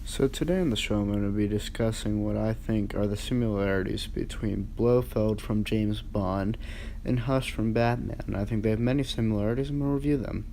So today on the show, I'm going to be discussing what I think are the similarities between Blofeld from James Bond and Hush from Batman. I think they have many similarities, and we'll review them.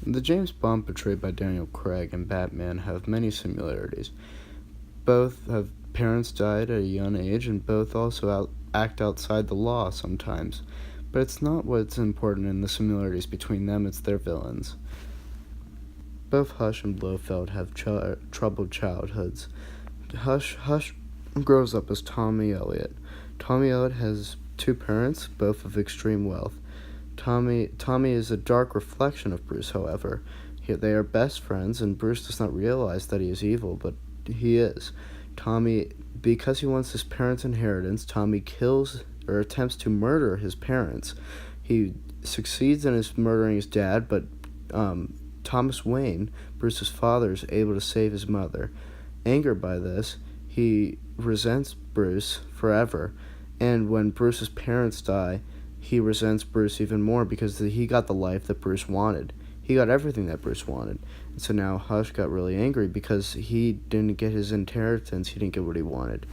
The James Bond portrayed by Daniel Craig and Batman have many similarities. Both have parents died at a young age, and both also act outside the law sometimes. But it's not what's important in the similarities between them, it's their villains. Both Hush and Blofeld have troubled childhoods. Hush grows up as Tommy Elliot. Tommy Elliot has two parents, both of extreme wealth. Tommy is a dark reflection of Bruce, however. They are best friends, and Bruce does not realize that he is evil, but he is. Because he wants his parents' inheritance, Tommy kills or attempts to murder his parents. He succeeds in murdering his dad, but Thomas Wayne, Bruce's father, is able to save his mother. Angered by this, he resents Bruce forever, and when Bruce's parents die, he resents Bruce even more because he got the life that Bruce wanted. He got everything that Bruce wanted. And so now Hush got really angry because he didn't get his inheritance. He didn't get what he wanted.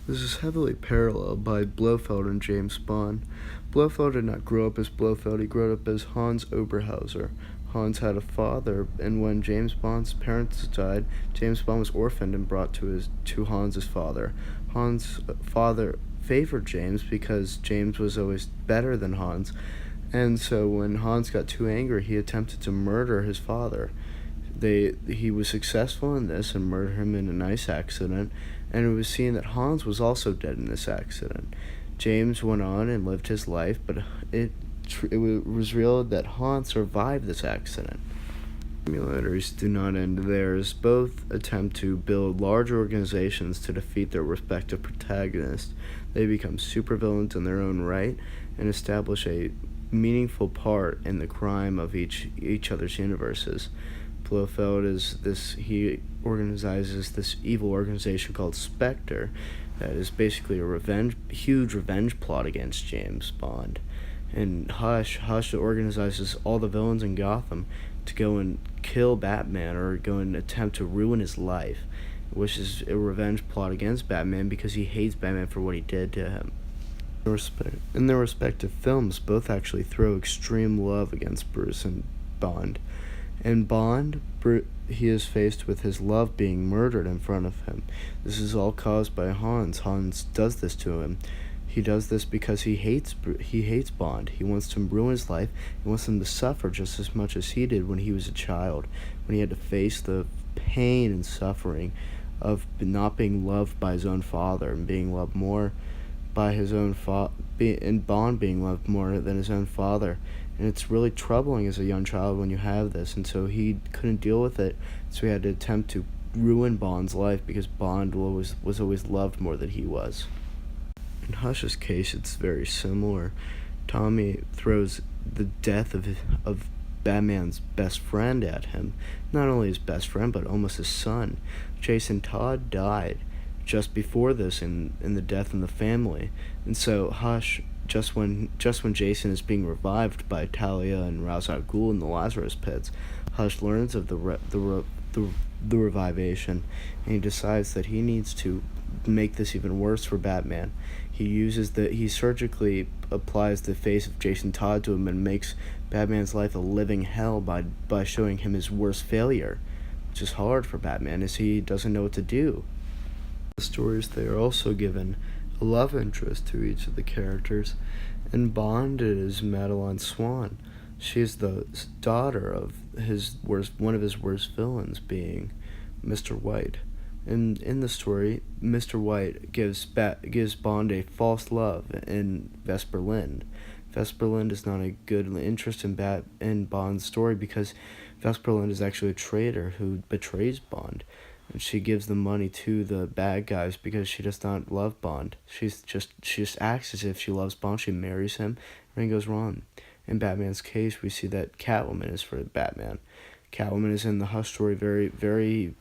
This is heavily paralleled by Blofeld and James Bond. Blofeld did not grow up as Blofeld. He grew up as Hans Oberhauser. Hans had a father, and when James Bond's parents died, James Bond was orphaned and brought to Hans's father. Hans' father favored James because James was always better than Hans, and so when Hans got too angry, he attempted to murder his father. He was successful in this and murdered him in a nice accident, and it was seen that Hans was also dead in this accident. James went on and lived his life, but it was revealed that Hans survived this accident. Simulators do not end there, as both attempt to build large organizations to defeat their respective protagonists. They become supervillains in their own right and establish a meaningful part in the crime of each other's universes. Blofeld he organizes this evil organization called Spectre that is basically a huge revenge plot against James Bond. And Hush organizes all the villains in Gotham to go and kill Batman or go and attempt to ruin his life, which is a revenge plot against Batman because he hates Batman for what he did to him. In their respective films, both actually throw extreme love against Bruce and Bond. In Bond, he is faced with his love being murdered in front of him. This is all caused by Hans. Hans does this to him. He does this because he hates Bond. He wants to ruin his life. He wants him to suffer just as much as he did when he was a child, when he had to face the pain and suffering of not being loved by his own father and being loved more by his own and Bond being loved more than his own father. And it's really troubling as a young child when you have this, and so he couldn't deal with it, so he had to attempt to ruin Bond's life because Bond was always loved more than he was. In Hush's case, it's very similar. Tommy throws the death of Batman's best friend at him. Not only his best friend, but almost his son. Jason Todd died just before this in the death in the family. And so Hush, just when Jason is being revived by Talia and Ra's al Ghul in the Lazarus pits, Hush learns of the revivation, and he decides that he needs to make this even worse for Batman. He surgically applies the face of Jason Todd to him and makes Batman's life a living hell by showing him his worst failure, which is hard for Batman as he doesn't know what to do. The stories, they are also given a love interest to each of the characters. In Bond, it is Madeline Swan. She is the daughter of one of his worst villains, being Mr. White. In the story, Mr. White gives Bond a false love in Vesper Lynd. Vesper Lynd is not a good interest in Bond's story because Vesper Lynd is actually a traitor who betrays Bond, and she gives the money to the bad guys because she does not love Bond. She just acts as if she loves Bond. She marries him. Everything goes wrong. In Batman's case, we see that Catwoman is for Batman. Catwoman is in the Hush story very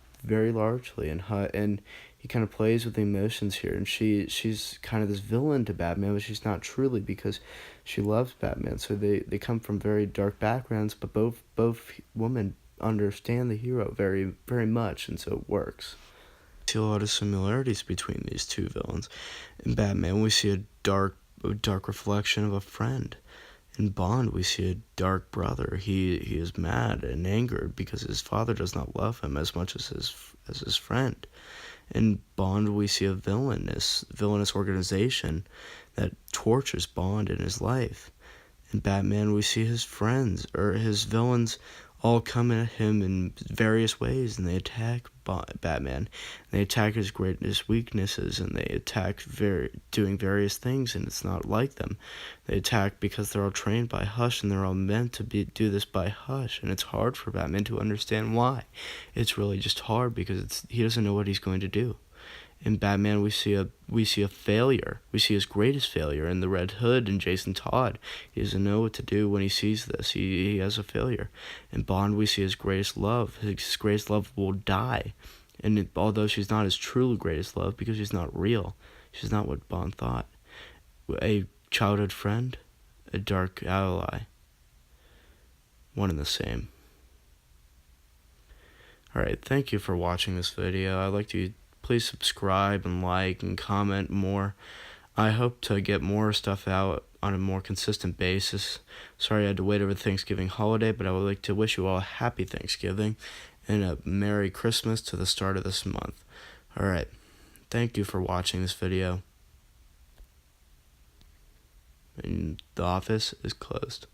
largely, and he kind of plays with the emotions here, and she's kind of this villain to Batman, but she's not truly, because she loves Batman. So they come from very dark backgrounds, but both women understand the hero very much, and so it works. We see a lot of similarities between these two villains. In Batman, we see a dark reflection of a friend. In Bond, we see a dark brother. He is mad and angered because his father does not love him as much as his friend. In Bond, we see a villainous organization that tortures Bond in his life. In Batman, we see his friends, or his villains, all come at him in various ways, and they attack Batman. They attack his greatest weaknesses, and they attack doing various things, and it's not like them. They attack because they're all trained by Hush, and they're all meant to do this by Hush, and it's hard for Batman to understand why. It's really just hard because he doesn't know what he's going to do. In Batman, we see a failure. We see his greatest failure in the Red Hood and Jason Todd. He doesn't know what to do when he sees this. He has a failure. In Bond, we see his greatest love. His greatest love will die. And although she's not his true greatest love, because she's not real, she's not what Bond thought. A childhood friend, a dark ally, one and the same. Alright, thank you for watching this video. I'd like to please subscribe and like and comment more. I hope to get more stuff out on a more consistent basis. Sorry I had to wait over the Thanksgiving holiday, but I would like to wish you all a happy Thanksgiving and a Merry Christmas to the start of this month. Alright, thank you for watching this video. And the office is closed.